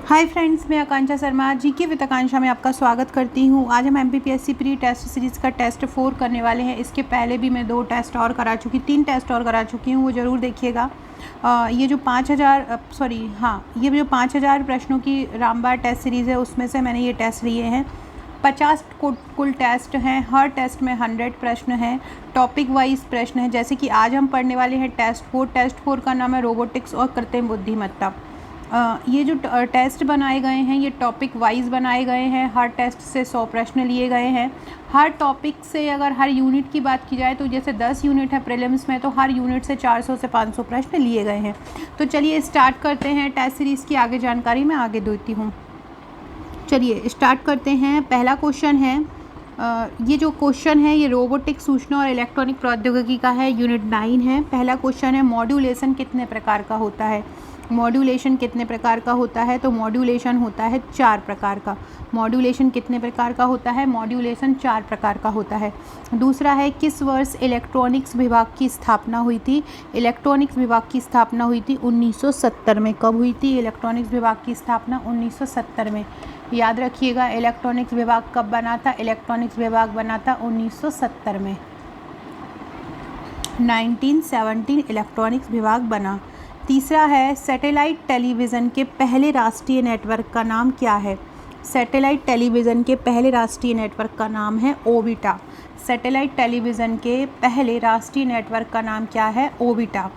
Hi friends, मैं आकांक्षा Sharma GK with आकांक्षा में आपका स्वागत करती हूँ। आज हम एमपीपीएससी प्री टेस्ट सीरीज़ का टेस्ट 4 करने वाले हैं। इसके पहले भी मैं 3 टेस्ट और करा चुकी हूँ, वो ज़रूर देखिएगा। ये जो 5000 प्रश्नों की रामबाण टेस्ट सीरीज़ है, उसमें से मैंने ये टेस्ट लिए हैं। 50 कुल टेस्ट हैं, हर टेस्ट में 100 प्रश्न हैं, टॉपिक वाइज प्रश्न हैं। जैसे कि आज हम पढ़ने वाले हैं टेस्ट 4 का नाम है रोबोटिक्स और कृत्रिम बुद्धिमत्ता। ये जो टेस्ट बनाए गए हैं, ये टॉपिक वाइज बनाए गए हैं। हर टेस्ट से 100 प्रश्न लिए गए हैं। हर टॉपिक से अगर हर यूनिट की बात की जाए तो जैसे 10 यूनिट है प्रीलिम्स में, तो हर यूनिट से 400 से 500 प्रश्न लिए गए हैं। तो चलिए स्टार्ट करते हैं टेस्ट सीरीज़ की। आगे जानकारी मैं आगे देती हूँ। चलिए स्टार्ट करते हैं। पहला क्वेश्चन है, ये जो क्वेश्चन है ये रोबोटिक, सूचना और इलेक्ट्रॉनिक प्रौद्योगिकी का है, यूनिट 9 है। पहला क्वेश्चन है, मॉड्यूलेशन कितने प्रकार का होता है? मॉड्यूलेशन कितने प्रकार का होता है? तो मॉड्यूलेशन होता है 4 प्रकार का। मॉड्यूलेशन कितने प्रकार का होता है? मॉड्यूलेशन 4 प्रकार का होता है। दूसरा है, किस वर्ष इलेक्ट्रॉनिक्स विभाग की स्थापना हुई थी? इलेक्ट्रॉनिक्स विभाग की स्थापना हुई थी 1970 में। कब हुई थी इलेक्ट्रॉनिक्स विभाग की स्थापना? 1970 में। याद रखिएगा, इलेक्ट्रॉनिक्स विभाग कब बना था? इलेक्ट्रॉनिक्स विभाग बना था 1970 में। 1917 इलेक्ट्रॉनिक्स विभाग बना। तीसरा है, सैटेलाइट टेलीविज़न के पहले राष्ट्रीय नेटवर्क का नाम क्या है? सैटेलाइट टेलीविज़न के पहले राष्ट्रीय नेटवर्क का नाम है ओबिटा। सैटेलाइट टेलीविज़न के पहले राष्ट्रीय नेटवर्क का नाम क्या है? ओबिटा।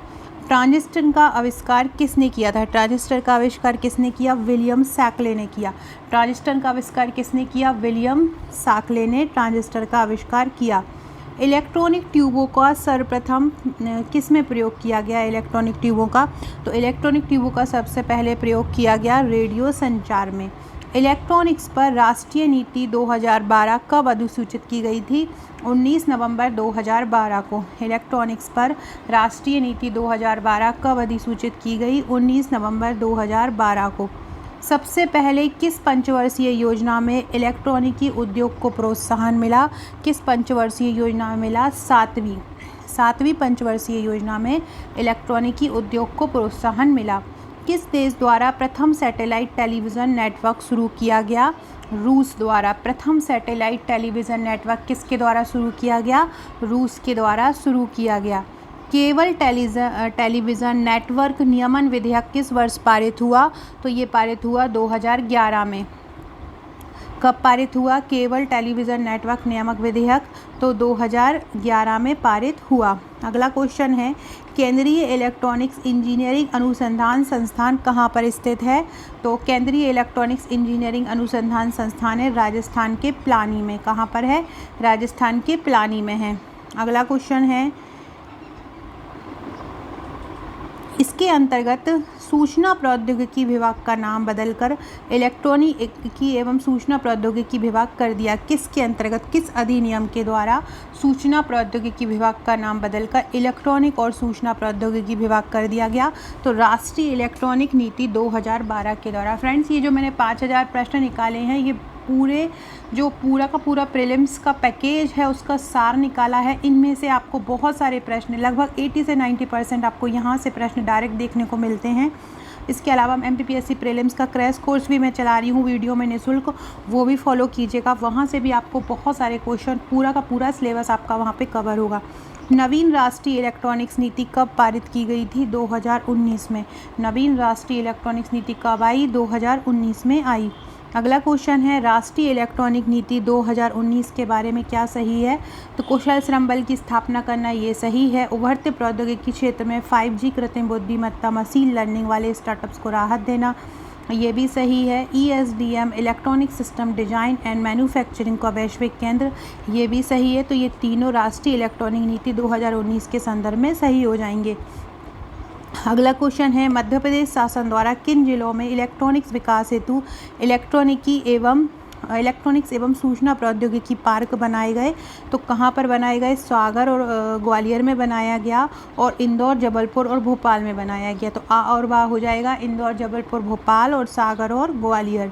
ट्रांजिस्टर का आविष्कार किसने किया था? ट्रांजिस्टर का आविष्कार किसने किया? विलियम शैकले ने किया। ट्रांजिस्टर का आविष्कार किसने किया? विलियम शैकले ने ट्रांजिस्टर का आविष्कार किया। इलेक्ट्रॉनिक ट्यूबों का सर्वप्रथम किस में प्रयोग किया गया? इलेक्ट्रॉनिक ट्यूबों का, तो इलेक्ट्रॉनिक ट्यूबों का सबसे पहले प्रयोग किया गया रेडियो संचार में। इलेक्ट्रॉनिक्स पर राष्ट्रीय नीति 2012 कब अधिसूचित की गई थी? 19 नवंबर 2012 को। इलेक्ट्रॉनिक्स पर राष्ट्रीय नीति 2012 कब अधिसूचित की गई? 19 नवंबर 2012 को। सबसे पहले किस पंचवर्षीय योजना में इलेक्ट्रॉनिकी उद्योग को प्रोत्साहन मिला? किस पंचवर्षीय योजना में मिला? सातवीं पंचवर्षीय योजना में इलेक्ट्रॉनिकी उद्योग को प्रोत्साहन मिला। किस देश द्वारा प्रथम सैटेलाइट टेलीविज़न नेटवर्क शुरू किया गया? रूस द्वारा। प्रथम सैटेलाइट टेलीविज़न नेटवर्क किसके द्वारा शुरू किया गया? रूस के द्वारा शुरू किया गया। केबल टेलीविज़न नेटवर्क नियमन विधेयक किस वर्ष पारित हुआ? तो ये पारित हुआ 2011 में। कब पारित हुआ केबल टेलीविज़न नेटवर्क नियामक विधेयक? तो 2011 में पारित हुआ। अगला क्वेश्चन है, केंद्रीय इलेक्ट्रॉनिक्स इंजीनियरिंग अनुसंधान संस्थान कहाँ पर स्थित है? तो केंद्रीय इलेक्ट्रॉनिक्स इंजीनियरिंग अनुसंधान संस्थान है राजस्थान के पिलानी में। कहाँ पर है? राजस्थान के पिलानी में है। अगला क्वेश्चन है, इसके अंतर्गत सूचना प्रौद्योगिकी विभाग का नाम बदलकर इलेक्ट्रॉनिकी एवं सूचना प्रौद्योगिकी विभाग कर दिया। किसके अंतर्गत, किस अधिनियम के द्वारा सूचना प्रौद्योगिकी विभाग का नाम बदलकर इलेक्ट्रॉनिक और सूचना प्रौद्योगिकी विभाग कर दिया गया? तो राष्ट्रीय इलेक्ट्रॉनिक नीति 2012 के द्वारा। फ्रेंड्स, ये जो मैंने 5000 प्रश्न निकाले हैं, ये पूरा का पूरा प्रीलिम्स का पैकेज है, उसका सार निकाला है। इनमें से आपको बहुत सारे प्रश्न, लगभग 80 से 90% आपको यहाँ से प्रश्न डायरेक्ट देखने को मिलते हैं। इसके अलावा एमपीपीएससी प्रीलिम्स का क्रैश कोर्स भी मैं चला रही हूँ वीडियो में निःशुल्क, वो भी फॉलो कीजिएगा। वहाँ से भी आपको बहुत सारे क्वेश्चन, पूरा का पूरा सिलेबस आपका वहाँ पे कवर होगा। नवीन राष्ट्रीय इलेक्ट्रॉनिक्स नीति कब पारित की गई थी? 2019 में। नवीन राष्ट्रीय इलेक्ट्रॉनिक्स नीति कब आई? 2019 में आई। अगला क्वेश्चन है, राष्ट्रीय इलेक्ट्रॉनिक नीति 2019 के बारे में क्या सही है? तो कुशल श्रम बल की स्थापना करना ये सही है। उभरते प्रौद्योगिकी क्षेत्र में 5G, कृत्रिम बुद्धिमत्ता, मशीन लर्निंग वाले स्टार्टअप्स को राहत देना, ये भी सही है। ESDM electronic system design and manufacturing का वैश्विक केंद्र, ये भी सही है। तो ये तीनों राष्ट्रीय इलेक्ट्रॉनिक नीति 2019 के संदर्भ में सही हो जाएंगे। अगला क्वेश्चन है, मध्य प्रदेश शासन द्वारा किन जिलों में इलेक्ट्रॉनिक्स विकास हेतु इलेक्ट्रॉनिक्स एवं सूचना प्रौद्योगिकी पार्क बनाए गए? तो कहाँ पर बनाए गए? सागर और ग्वालियर में बनाया गया, और इंदौर, जबलपुर और भोपाल में बनाया गया। तो आ और वाह हो जाएगा, इंदौर, जबलपुर, भोपाल, और सागर और ग्वालियर।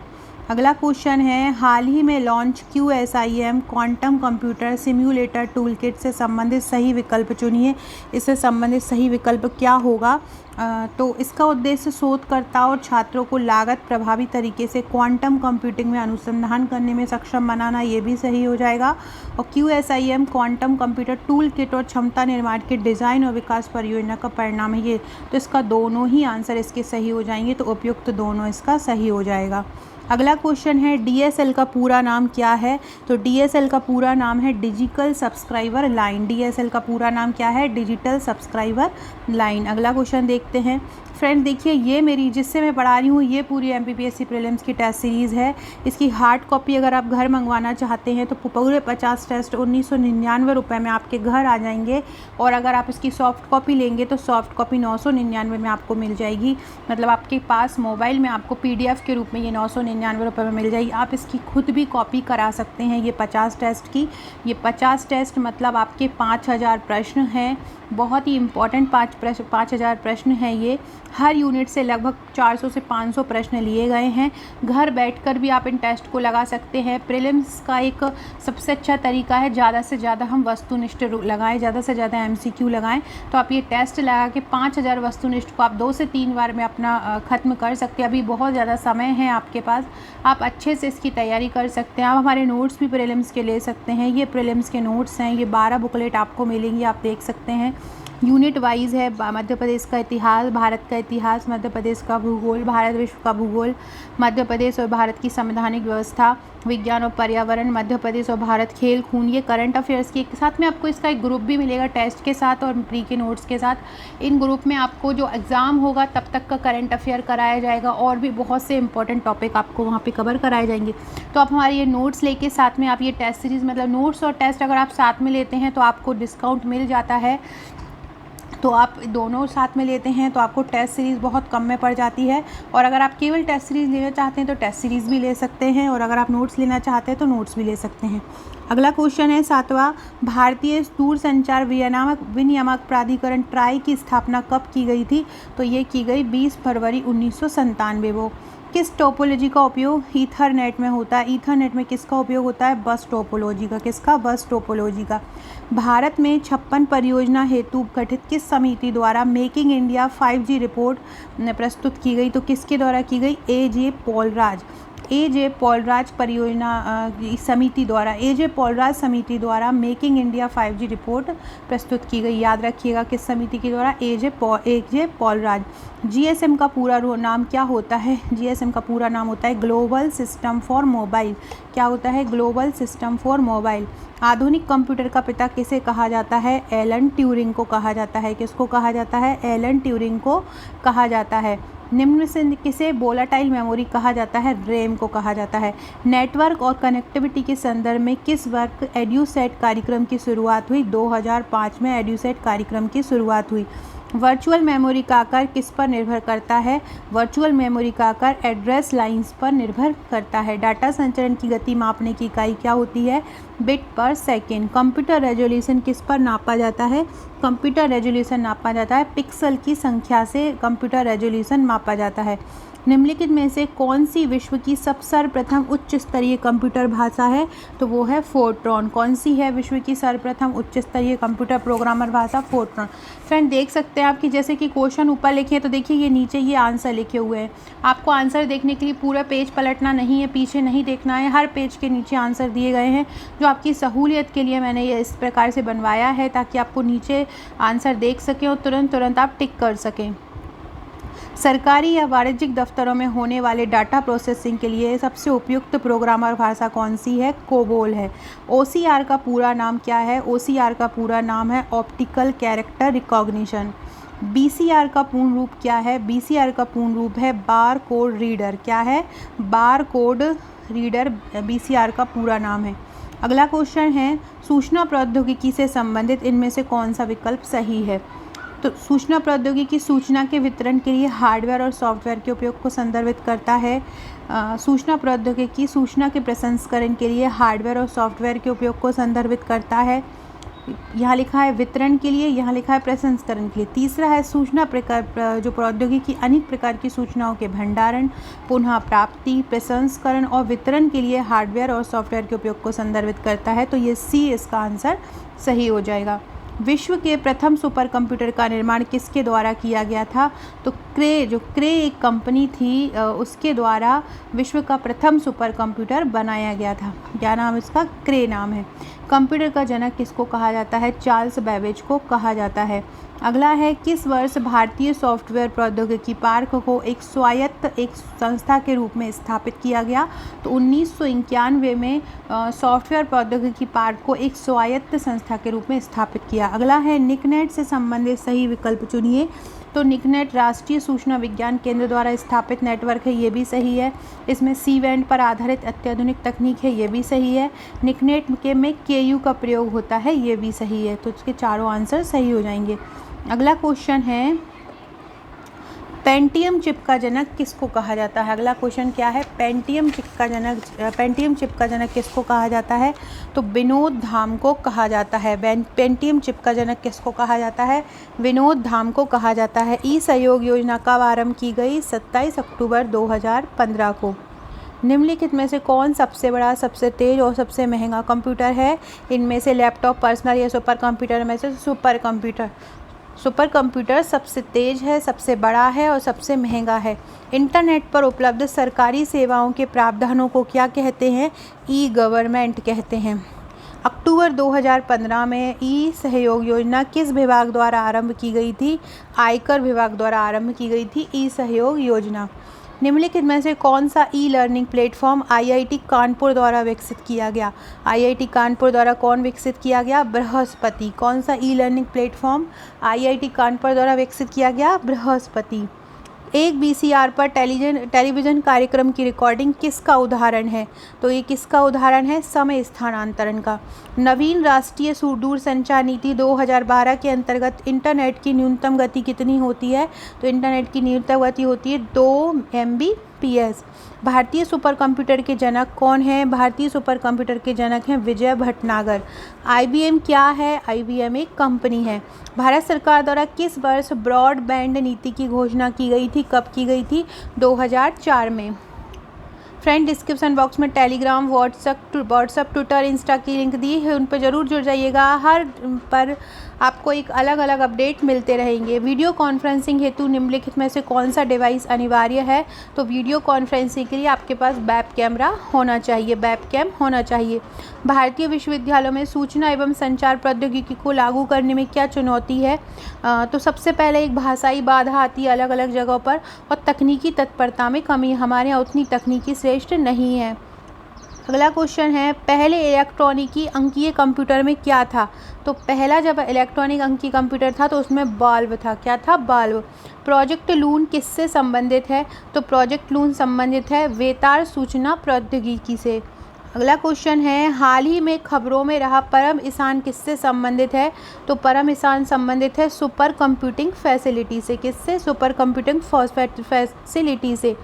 अगला क्वेश्चन है, हाल ही में launch QSIM quantum computer simulator toolkit से संबंधित सही विकल्प चुनिए। इससे संबंधित सही विकल्प क्या होगा? तो इसका उद्देश्य शोधकर्ताओं और छात्रों को लागत प्रभावी तरीके से क्वांटम कंप्यूटिंग में अनुसंधान करने में सक्षम बनाना, ये भी सही हो जाएगा। और QSIM quantum computer tool kit और क्षमता निर्माण के डिज़ाइन और विकास परियोजना का परिणाम है ये। तो इसका दोनों ही आंसर इसके सही हो जाएंगे, तो उपयुक्त दोनों इसका सही हो जाएगा। अगला क्वेश्चन है, DSL का पूरा नाम क्या है? तो DSL का पूरा नाम है डिजिटल सब्सक्राइबर लाइन। DSL का पूरा नाम क्या है? Digital subscriber line. अगला क्वेश्चन देखते हैं। फ्रेंड देखिए, ये मेरी जिससे मैं पढ़ा रही हूँ ये पूरी MPPSC प्रीलिम्स की टेस्ट सीरीज़ है। इसकी हार्ड कॉपी अगर आप घर मंगवाना चाहते हैं तो पूरे 50 टेस्ट 1999 रुपये में आपके घर आ जाएंगे। और अगर आप इसकी सॉफ्ट कॉपी लेंगे तो सॉफ्ट कॉपी 999 में आपको मिल जाएगी। मतलब आपके पास मोबाइल में आपको PDF के रूप में ये 999 रुपये में मिल जाएगी। आप इसकी खुद भी कॉपी करा सकते हैं। ये 50 टेस्ट की, ये 50 टेस्ट मतलब आपके 5000 प्रश्न हैं। बहुत ही इम्पॉर्टेंट 5000 प्रश्न हैं ये। हर यूनिट से लगभग 400 से 500 प्रश्न लिए गए हैं। घर बैठकर भी आप इन टेस्ट को लगा सकते हैं। प्रीलिम्स का एक सबसे अच्छा तरीका है ज़्यादा से ज़्यादा हम वस्तुनिष्ठ लगाएं, ज़्यादा से ज़्यादा MCQ लगाएं। तो आप ये टेस्ट लगा के 5000 वस्तुनिष्ठ को आप 2 से 3 बार में अपना ख़त्म कर सकते हैं। अभी बहुत ज़्यादा समय है आपके पास, आप अच्छे से इसकी तैयारी कर सकते हैं। आप हमारे नोट्स भी प्रीलिम्स के ले सकते हैं। ये प्रीलिम्स के नोट्स हैं, ये 12 बुकलेट आपको मिलेंगी, आप देख सकते हैं। यूनिट वाइज है मध्य प्रदेश का इतिहास, भारत का इतिहास, मध्य प्रदेश का भूगोल, भारत विश्व का भूगोल, मध्य प्रदेश और भारत की संवैधानिक व्यवस्था, विज्ञान और पर्यावरण, मध्य प्रदेश और भारत, खेल खून, ये करंट अफेयर्स के साथ में आपको इसका एक ग्रुप भी मिलेगा टेस्ट के साथ और प्री के नोट्स के साथ। इन ग्रुप में आपको जो एग्ज़ाम होगा तब तक का करंट अफेयर कराया जाएगा और भी बहुत से इंपॉर्टेंट टॉपिक आपको वहाँ पे कवर कराए जाएंगे। तो आप हमारे ये नोट्स लेके साथ में आप ये टेस्ट सीरीज़ मतलब नोट्स और टेस्ट अगर आप साथ में लेते हैं तो आपको डिस्काउंट मिल जाता है। तो आप दोनों साथ में लेते हैं तो आपको टेस्ट सीरीज़ बहुत कम में पड़ जाती है। और अगर आप केवल टेस्ट सीरीज़ लेना चाहते हैं तो टेस्ट सीरीज़ भी ले सकते हैं, और अगर आप नोट्स लेना चाहते हैं तो नोट्स भी ले सकते हैं। अगला क्वेश्चन है 7वां, भारतीय दूरसंचार विनियामक प्राधिकरण ट्राई की स्थापना कब की गई थी? तो ये की गई 20 फरवरी 1997 वो। किस टोपोलॉजी का उपयोग ईथरनेट में होता है? ईथरनेट में किसका उपयोग होता है? बस टोपोलॉजी का। किसका? बस टोपोलॉजी का। भारत में 56 परियोजना हेतु गठित किस समिति द्वारा मेकिंग इंडिया 5G रिपोर्ट प्रस्तुत की गई? तो किसके द्वारा की गई? AJ पॉलराज परियोजना समिति द्वारा, AJ पॉलराज समिति द्वारा मेकिंग इंडिया 5G रिपोर्ट प्रस्तुत की गई। याद रखिएगा किस समिति के द्वारा? AJ पॉलराज। GSM का पूरा नाम क्या होता है? GSM का पूरा नाम होता है ग्लोबल सिस्टम फॉर मोबाइल। क्या होता है? Global system for mobile. आधुनिक कंप्यूटर का पिता किसे कहा जाता है? एलन ट्यूरिंग को कहा जाता है। किसको कहा जाता है? एलन ट्यूरिंग को कहा जाता है। निम्न से किसे वोलाटाइल मेमोरी कहा जाता है? रैम को कहा जाता है। नेटवर्क और कनेक्टिविटी के संदर्भ में किस वर्ष एड्यूसेट कार्यक्रम की शुरुआत हुई? 2005 में एड्यूसेट कार्यक्रम की शुरुआत हुई। वर्चुअल मेमोरी का आकार किस पर निर्भर करता है? वर्चुअल मेमोरी का आकार एड्रेस लाइंस पर निर्भर करता है। डाटा संचरण की गति मापने की इकाई क्या होती है? बिट पर सेकेंड। कंप्यूटर रेजोल्यूशन किस पर नापा जाता है? कंप्यूटर रेजोल्यूशन नापा जाता है पिक्सल की संख्या से कंप्यूटर रेजोल्यूशन मापा जाता है। निम्नलिखित में से कौन सी विश्व की सर्वप्रथम उच्च स्तरीय कंप्यूटर भाषा है? तो वो है फोर्ट्रॉन। कौन सी है विश्व की सर्वप्रथम उच्च स्तरीय कंप्यूटर प्रोग्रामर भाषा? फोर्ट्रॉन। फ्रेंड देख सकते हैं आप कि जैसे कि क्वेश्चन ऊपर लिखे हैं तो देखिए ये नीचे ये आंसर लिखे हुए हैं। आपको आंसर देखने के लिए पूरा पेज पलटना नहीं है, पीछे नहीं देखना है, हर पेज के नीचे आंसर दिए गए हैं। जो आपकी सहूलियत के लिए मैंने ये इस प्रकार से बनवाया है ताकि आपको नीचे आंसर देख सकें और तुरंत आप टिक कर सकें। सरकारी या वाणिज्यिक दफ्तरों में होने वाले डाटा प्रोसेसिंग के लिए सबसे उपयुक्त प्रोग्रामर भाषा कौन सी है? कोबोल है। OCR का पूरा नाम क्या है? OCR का पूरा नाम है ऑप्टिकल कैरेक्टर रिकॉग्निशन। BCR का पूर्ण रूप क्या है? BCR का पूर्ण रूप है बार कोड रीडर। क्या है? बार कोड रीडर BCR का पूरा नाम है। अगला क्वेश्चन है सूचना प्रौद्योगिकी से संबंधित इनमें से कौन सा विकल्प सही है? तो सूचना प्रौद्योगिकी सूचना के वितरण के लिए हार्डवेयर और सॉफ्टवेयर के उपयोग को संदर्भित करता है। सूचना प्रौद्योगिकी सूचना के प्रसंस्करण के लिए हार्डवेयर और सॉफ्टवेयर के उपयोग को संदर्भित करता है। यहाँ लिखा है वितरण के लिए, यहाँ लिखा है प्रसंस्करण के लिए। तीसरा है सूचना प्रकार जो प्रौद्योगिकी अनेक प्रकार की सूचनाओं के भंडारण, पुनः प्राप्ति, प्रसंस्करण और वितरण के लिए हार्डवेयर और सॉफ्टवेयर के उपयोग को संदर्भित करता है। तो ये सी इसका आंसर सही हो जाएगा। विश्व के प्रथम सुपर कंप्यूटर का निर्माण किसके द्वारा किया गया था? तो क्रे एक कंपनी थी, उसके द्वारा विश्व का प्रथम सुपर कंप्यूटर बनाया गया था। क्या नाम इसका? क्रे नाम है। कंप्यूटर का जनक किसको कहा जाता है? चार्ल्स बेबेज को कहा जाता है। अगला है किस वर्ष भारतीय सॉफ्टवेयर प्रौद्योगिकी पार्क को एक स्वायत्त एक संस्था के रूप में स्थापित किया गया? तो 1991 में सॉफ्टवेयर प्रौद्योगिकी पार्क को एक स्वायत्त संस्था के रूप में स्थापित किया। अगला है निकनेट से संबंधित सही विकल्प चुनिए। तो निकनेट राष्ट्रीय सूचना विज्ञान केंद्र द्वारा स्थापित नेटवर्क है, ये भी सही है। इसमें सी बैंड पर आधारित अत्याधुनिक तकनीक है, ये भी सही है। निकनेट के में केयू का प्रयोग होता है, ये भी सही है। तो इसके चारों आंसर सही हो जाएंगे। अगला क्वेश्चन है पेंटियम चिप का जनक किसको कहा जाता है? अगला क्वेश्चन क्या है? पेंटियम चिप का जनक किसको कहा जाता है? तो विनोद धाम को कहा जाता है। पेंटियम चिप का जनक किसको कहा जाता है? विनोद धाम को कहा जाता है। ई सहयोग योजना कब आरंभ की गई? 27 अक्टूबर 2015 को। निम्नलिखित में से कौन सबसे बड़ा, सबसे तेज और सबसे महंगा कंप्यूटर है? इनमें से लैपटॉप, पर्सनल या सुपर कंप्यूटर में से सुपर कंप्यूटर सबसे तेज है, सबसे बड़ा है और सबसे महंगा है। इंटरनेट पर उपलब्ध सरकारी सेवाओं के प्रावधानों को क्या कहते हैं? ई गवर्नमेंट कहते हैं। अक्टूबर 2015 में ई सहयोग योजना किस विभाग द्वारा आरंभ की गई थी? आयकर विभाग द्वारा आरंभ की गई थी ई सहयोग योजना। निम्नलिखित में से कौन सा e learning platform IIT Kanpur द्वारा विकसित किया गया? आईआईटी कानपुर द्वारा कौन विकसित किया गया? बृहस्पति। कौन सा e learning platform IIT Kanpur द्वारा विकसित किया गया? बृहस्पति। एक वीसीआर पर टेलीविज़न कार्यक्रम की रिकॉर्डिंग किसका उदाहरण है? तो ये किसका उदाहरण है? समय स्थानांतरण का। नवीन राष्ट्रीय दूरसंचार नीति 2012 के अंतर्गत इंटरनेट की न्यूनतम गति कितनी होती है? तो इंटरनेट की न्यूनतम गति होती है 2 Mbps। भारतीय सुपर कंप्यूटर के जनक कौन हैं? भारतीय सुपर कंप्यूटर के जनक हैं विजय भटनागर। IBM क्या है? IBM एक कंपनी है। भारत सरकार द्वारा किस वर्ष ब्रॉडबैंड नीति की घोषणा की गई थी? कब की गई थी? 2004 में। फ्रेंड डिस्क्रिप्शन बॉक्स में टेलीग्राम, व्हाट्सअप, ट्विटर, इंस्टा की लिंक दी है, उन पर ज़रूर जुड़ जाइएगा। हर पर आपको एक अलग अलग अपडेट मिलते रहेंगे। वीडियो कॉन्फ्रेंसिंग हेतु निम्नलिखित में से कौन सा डिवाइस अनिवार्य है? तो वीडियो कॉन्फ्रेंसिंग के लिए आपके पास वेब कैमरा होना चाहिए, वेब कैम होना चाहिए। भारतीय विश्वविद्यालयों में सूचना एवं संचार प्रौद्योगिकी को लागू करने में क्या चुनौती है? तो सबसे पहले एक भाषाई बाधा आती है अलग अलग जगहों पर, और तकनीकी तत्परता में कमी। हमारे यहाँ उतनी तकनीकी श्रेष्ठ नहीं है। अगला क्वेश्चन है पहले इलेक्ट्रॉनिकी अंकीय कंप्यूटर में क्या था? तो पहला जब इलेक्ट्रॉनिक अंकीय कंप्यूटर था तो उसमें बल्ब था। क्या था? बल्ब। प्रोजेक्ट लून किससे संबंधित है? तो प्रोजेक्ट लून संबंधित है वेतार सूचना प्रौद्योगिकी से। अगला क्वेश्चन है हाल ही में खबरों में रहा परम ईशान किससे संबंधित है? तो परम ईशान संबंधित है सुपर कंप्यूटिंग फैसिलिटी से। किससे? सुपर कंप्यूटिंग फैसिलिटी से।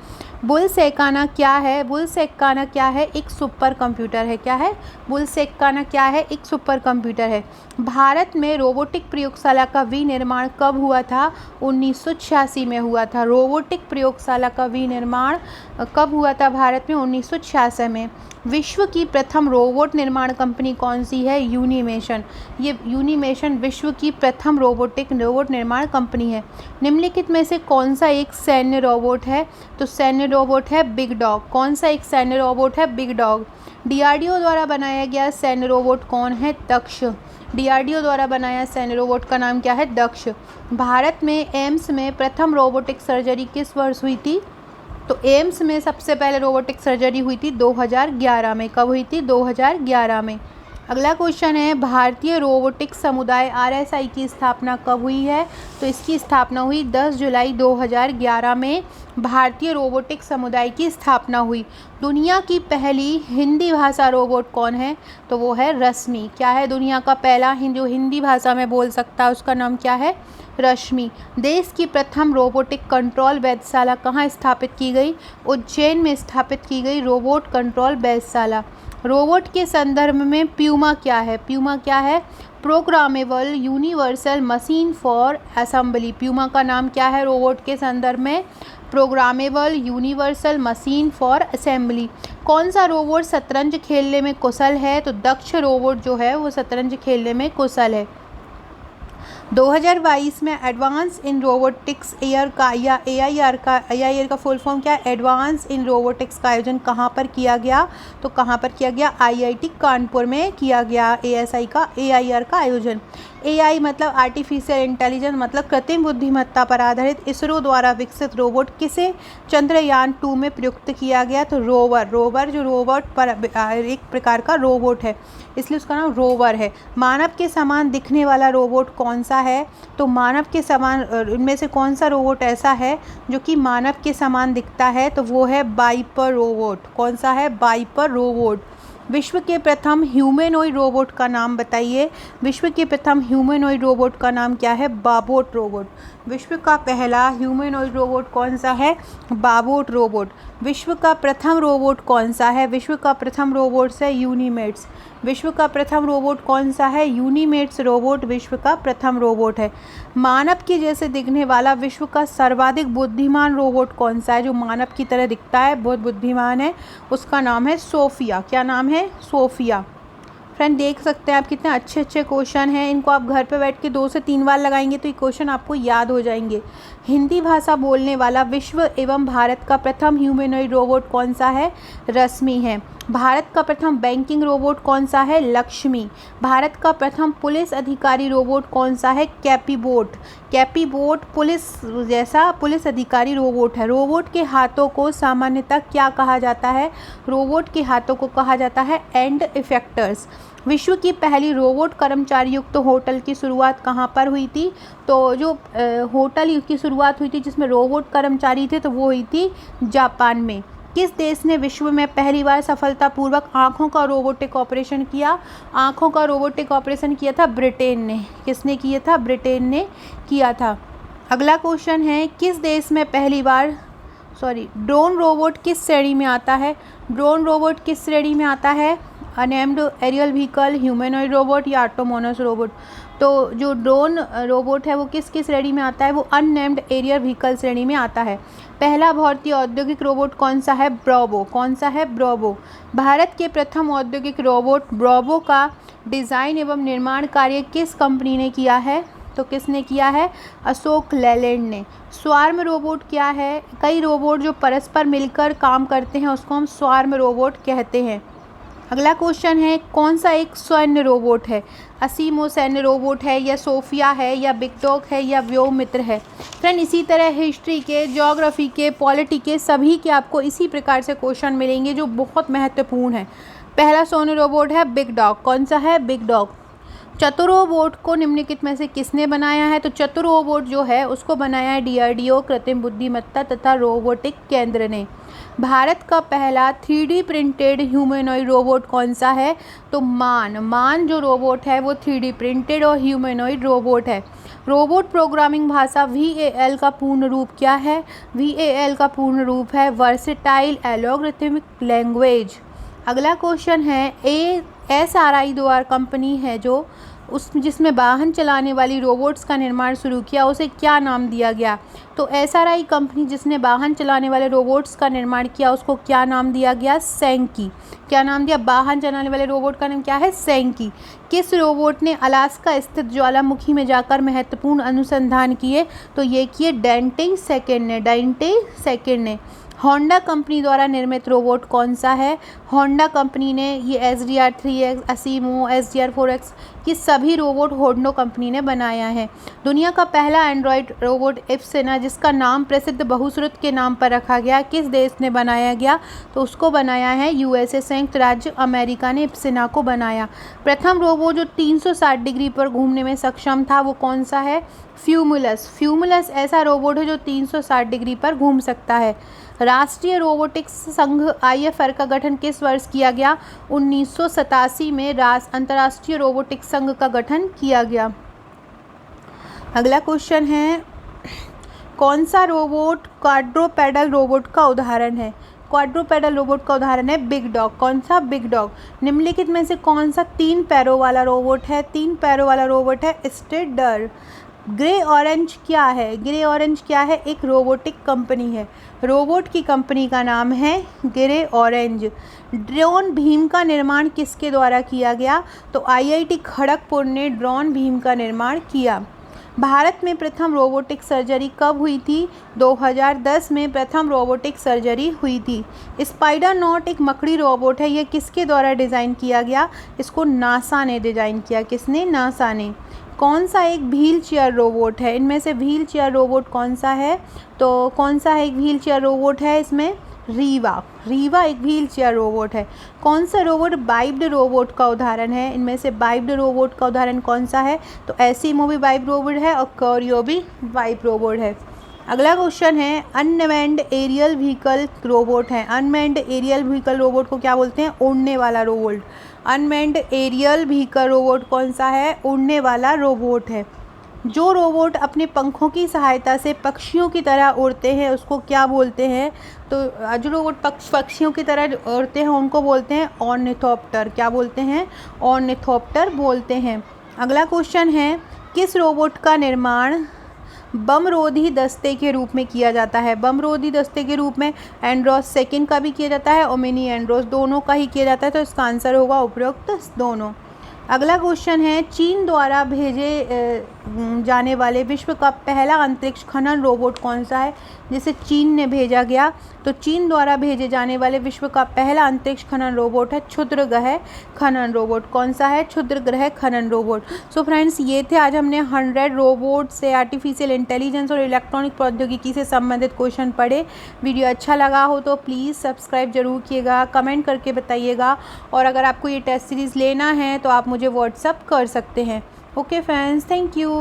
बुलसेकाना क्या है? बुलसेकाना क्या है? एक सुपर कंप्यूटर है। क्या है? बुलसेकाना क्या है? एक सुपर कंप्यूटर है। भारत में रोबोटिक प्रयोगशाला का विनिर्माण कब हुआ था? 1986 में हुआ था। रोबोटिक प्रयोगशाला का विनिर्माण कब हुआ था भारत में? 1986 में। विश्व की प्रथम रोबोट निर्माण कंपनी कौन सी है? यूनिमेशन। ये यूनिमेशन विश्व की प्रथम रोबोट निर्माण कंपनी है। निम्नलिखित में से कौन सा एक सैन्य रोबोट है? तो सैन्य रोबोट है बिग डॉग। कौन सा एक सैन्य रोबोट है? Big dog. डीआरडीओ द्वारा बनाया गया सैन्य रोबोट कौन है? दक्ष। डीआरडीओ द्वारा बनाया सैन्य रोबोट का नाम क्या है? दक्ष। भारत में एम्स में प्रथम रोबोटिक सर्जरी किस वर्ष हुई थी? तो एम्स में सबसे पहले रोबोटिक सर्जरी हुई थी 2011 में। कब हुई थी? 2011 में। अगला क्वेश्चन है भारतीय रोबोटिक समुदाय RSI की स्थापना कब हुई है? तो इसकी स्थापना हुई 10 जुलाई 2011 में। भारतीय रोबोटिक समुदाय की स्थापना हुई। दुनिया की पहली हिंदी भाषा रोबोट कौन है? तो वो है रश्मि। क्या है? दुनिया का पहला जो हिंदी भाषा में बोल सकता है उसका नाम क्या है? रश्मि। देश की प्रथम रोबोटिक कंट्रोल वेधशाला कहाँ स्थापित की गई? उज्जैन में स्थापित की गई रोबोट कंट्रोल वेधशाला। रोबोट के संदर्भ में प्यूमा क्या है? प्यूमा क्या है? Programmable universal machine for assembly. Puma का नाम क्या है रोबोट के संदर्भ में? Programmable universal machine for assembly. कौन सा रोबोट शतरंज खेलने में कुशल है? तो दक्ष रोबोट जो है वो शतरंज खेलने में कुशल है। 2022 में एडवांस इन रोबोटिक्स ईयर का या AIR का फुल फॉर्म क्या है? एडवांस इन रोबोटिक्स का आयोजन कहाँ पर किया गया? तो कहाँ पर किया गया? IIT कानपुर में किया गया AIR का आयोजन। AI मतलब आर्टिफिशियल इंटेलिजेंस मतलब कृत्रिम बुद्धिमत्ता पर आधारित इसरो द्वारा विकसित रोबोट किसे चंद्रयान 2 में प्रयुक्त किया गया? तो रोवर जो रोबोट पर एक प्रकार का रोबोट है, इसलिए उसका नाम रोवर है। मानव के समान दिखने वाला रोबोट कौन सा है? तो मानव के समान इनमें से कौन सा रोबोट ऐसा है जो कि मानव के समान दिखता है? तो वो है बाइपर रोबोट। कौन सा है? Wiper robot. विश्व के प्रथम ह्यूमैनॉइड रोबोट का नाम बताइए। विश्व के प्रथम ह्यूमैनॉइड रोबोट का नाम क्या है? बाबोट रोबोट। विश्व का पहला ह्यूमैनॉइड रोबोट कौन सा है? बाबोट रोबोट। विश्व का प्रथम रोबोट कौन सा है? विश्व का प्रथम रोबोट है यूनिमेट्स। विश्व का प्रथम रोबोट कौन सा है? यूनिमेट्स रोबोट विश्व का प्रथम रोबोट है। मानव के जैसे दिखने वाला विश्व का सर्वाधिक बुद्धिमान रोबोट कौन सा है? जो मानव की तरह दिखता है, बहुत बुद्धिमान है, उसका नाम है सोफिया। क्या नाम है? सोफिया। फ्रेंड देख सकते हैं आप कितने अच्छे अच्छे क्वेश्चन हैं। इनको आप घर पे बैठ के 2 से 3 बार लगाएंगे तो ये क्वेश्चन आपको याद हो जाएंगे। हिंदी भाषा बोलने वाला विश्व एवं भारत का प्रथम ह्यूमैनॉइड रोबोट कौन सा है? रश्मि है। भारत का प्रथम बैंकिंग रोबोट कौन सा है? लक्ष्मी। भारत का प्रथम पुलिस अधिकारी रोबोट कौन सा है? कैपीबोट। कैपीबोट पुलिस जैसा पुलिस अधिकारी रोबोट है। रोबोट के हाथों को सामान्यतः क्या कहा जाता है? रोबोट के हाथों को कहा जाता है एंड इफेक्टर्स। विश्व की पहली रोबोट कर्मचारी युक्त होटल की शुरुआत कहाँ पर हुई थी? तो जो होटल की शुरुआत हुई थी जिसमें रोबोट कर्मचारी थे तो वो हुई थी जापान में। किस देश ने विश्व में पहली बार सफलतापूर्वक आँखों का रोबोटिक ऑपरेशन किया? आँखों का रोबोटिक ऑपरेशन किया था ब्रिटेन ने। किसने किया था? ब्रिटेन ने किया था। अगला क्वेश्चन है किस देश में पहली बार ड्रोन रोबोट किस श्रेणी में आता है? ड्रोन रोबोट किस श्रेणी में आता है? अननेम्ड एरियल व्हीकल, ह्यूमैनॉइड रोबोट या ऑटोनोमस रोबोट। तो जो ड्रोन रोबोट है वो किस श्रेणी में आता है? वो अननेम्ड एरियल व्हीकल श्रेणी में आता है। पहला भारतीय औद्योगिक रोबोट कौन सा है? ब्रावो। कौन सा है? ब्रावो। भारत के प्रथम औद्योगिक रोबोट ब्रावो का डिज़ाइन एवं निर्माण कार्य किस कंपनी ने किया है? तो किसने किया है? अशोक लेलैंड ने। स्वार्म रोबोट क्या है? कई रोबोट जो परस्पर मिलकर काम करते हैं उसको हम स्वार्म रोबोट कहते हैं। अगला क्वेश्चन है कौन सा एक सैन्य रोबोट है? असीमो सैन्य रोबोट है या सोफिया है या बिग डॉग है या व्योममित्र है? फ्रेंड इसी तरह हिस्ट्री के, ज्योग्राफी के, पॉलिटी के सभी के आपको इसी प्रकार से क्वेश्चन मिलेंगे जो बहुत महत्वपूर्ण है। पहला सैन्य रोबोट है बिग डॉग। कौन सा है? Big dog. चतुरोबोट को निम्नलिखित में से किसने बनाया है? तो चतुरोबोट जो है उसको बनाया है DRDO कृत्रिम बुद्धिमत्ता तथा रोबोटिक केंद्र ने। भारत का पहला 3D प्रिंटेड ह्यूमैनॉइड रोबोट कौन सा है? तो मान जो रोबोट है वो 3D प्रिंटेड और ह्यूमैनॉइड रोबोट है। रोबोट प्रोग्रामिंग भाषा VAL का पूर्ण रूप क्या है? VAL का पूर्ण रूप है वर्सेटाइल एल्गोरिथमिक लैंग्वेज। अगला क्वेश्चन है SRI द्वारा कंपनी है जो जिसमें वाहन चलाने वाली रोबोट्स का निर्माण शुरू किया उसे क्या नाम दिया गया? तो SRI कंपनी जिसने वाहन चलाने वाले रोबोट्स का निर्माण किया उसको क्या नाम दिया गया? सैंकी। क्या नाम दिया? वाहन चलाने वाले रोबोट का नाम क्या है? सैंकी। किस रोबोट ने अलास्का स्थित ज्वालामुखी में जाकर महत्वपूर्ण अनुसंधान किए? तो ये किए डेंटे सेकेंड ने। होंडा कंपनी द्वारा निर्मित रोबोट कौन सा है? होंडा कंपनी ने ये SDR 3X, असीमो, SDR 4X ये सभी रोबोट होंडा कंपनी ने बनाया है। दुनिया का पहला एंड्रॉयड रोबोट इप्सिना जिसका नाम प्रसिद्ध बहुश्रुत के नाम पर रखा गया किस देश ने बनाया गया? तो उसको बनाया है USA संयुक्त राज्य अमेरिका ने इप्सिना को बनाया। प्रथम रोबोट जो 360 डिग्री पर घूमने में सक्षम था वो कौन सा है? फ्यूमुलस ऐसा रोबोट है जो 360 डिग्री पर घूम सकता है। राष्ट्रीय रोबोटिक्स संघ IFR का गठन किस वर्ष किया गया? 1987 में अंतर्राष्ट्रीय रोबोटिक्स संघ का गठन किया गया। अगला क्वेश्चन है, कौन सा रोबोट क्वाड्रोपेडल रोबोट का उदाहरण है? क्वाड्रोपेडल रोबोट का उदाहरण है बिग डॉग। कौन सा? Big dog. निम्नलिखित में से कौन सा 3 पैरों वाला रोबोट है? 3 पैरों वाला रोबोट है स्ट्रेडर। ग्रे ऑरेंज क्या है? ग्रे ऑरेंज क्या है? एक रोबोटिक कंपनी है। रोबोट की कंपनी का नाम है ग्रे ऑरेंज। ड्रोन भीम का निर्माण किसके द्वारा किया गया? तो आईआईटी खड़गपुर ने ड्रोन भीम का निर्माण किया। भारत में प्रथम रोबोटिक सर्जरी कब हुई थी? 2010 में प्रथम रोबोटिक सर्जरी हुई थी। स्पाइडर नॉट एक मकड़ी रोबोट है, यह किसके द्वारा डिज़ाइन किया गया? इसको नासा ने डिज़ाइन किया। किसने? नासा ने। कौन सा एक व्हील चेयर रोबोट है? इनमें से व्हील चेयर रोबोट कौन सा है? तो कौन सा एक व्हील चेयर रोबोट है इसमें? रीवा। रीवा एक व्हील चेयर रोबोट है। कौन सा रोबोट बाइप्ड रोबोट का उदाहरण है? इनमें से बाइप्ड रोबोट का उदाहरण कौन सा है? तो एसिमो भी बाइप रोबोट है और कॉरियो भी बाइप रोबोट है। अगला क्वेश्चन है, अनमैन्ड एरियल व्हीकल रोबोट है। अनमैन्ड एरियल व्हीकल रोबोट को क्या बोलते हैं? उड़ने वाला robot. Unmanned aerial vehicle robot कौन सा है? उड़ने वाला रोबोट है। जो रोबोट अपने पंखों की सहायता से पक्षियों की तरह उड़ते हैं उसको क्या बोलते हैं? तो जो रोबोट पक्षियों की तरह उड़ते हैं उनको बोलते हैं ऑर्निथोप्टर। क्या बोलते हैं? ऑर्निथोप्टर बोलते हैं। अगला क्वेश्चन है, किस रोबोट का निर्माण बमरोधी दस्ते के रूप में किया जाता है? बमरोधी दस्ते के रूप में एंड्रोस सेकंड का भी किया जाता है और मिनी एंड्रोस दोनों का ही किया जाता है, तो इसका आंसर होगा उपरोक्त दोनों। अगला क्वेश्चन है, चीन द्वारा भेजे जाने वाले विश्व का पहला अंतरिक्ष खनन रोबोट कौन सा है जिसे चीन ने भेजा गया? तो चीन द्वारा भेजे जाने वाले विश्व का पहला अंतरिक्ष खनन रोबोट है क्षुद्रग्रह खनन रोबोट। कौन सा है? क्षुद्रग्रह खनन रोबोट। सो फ्रेंड्स, ये थे आज हमने 100 रोबोट से आर्टिफिशियल इंटेलिजेंस और इलेक्ट्रॉनिक प्रौद्योगिकी से संबंधित क्वेश्चन पढ़े। वीडियो अच्छा लगा हो तो प्लीज़ सब्सक्राइब जरूर कीजिएगा, कमेंट करके बताइएगा, और अगर आपको ये टेस्ट सीरीज़ लेना है तो आप मुझे व्हाट्सअप कर सकते हैं। Okay friends, thank you.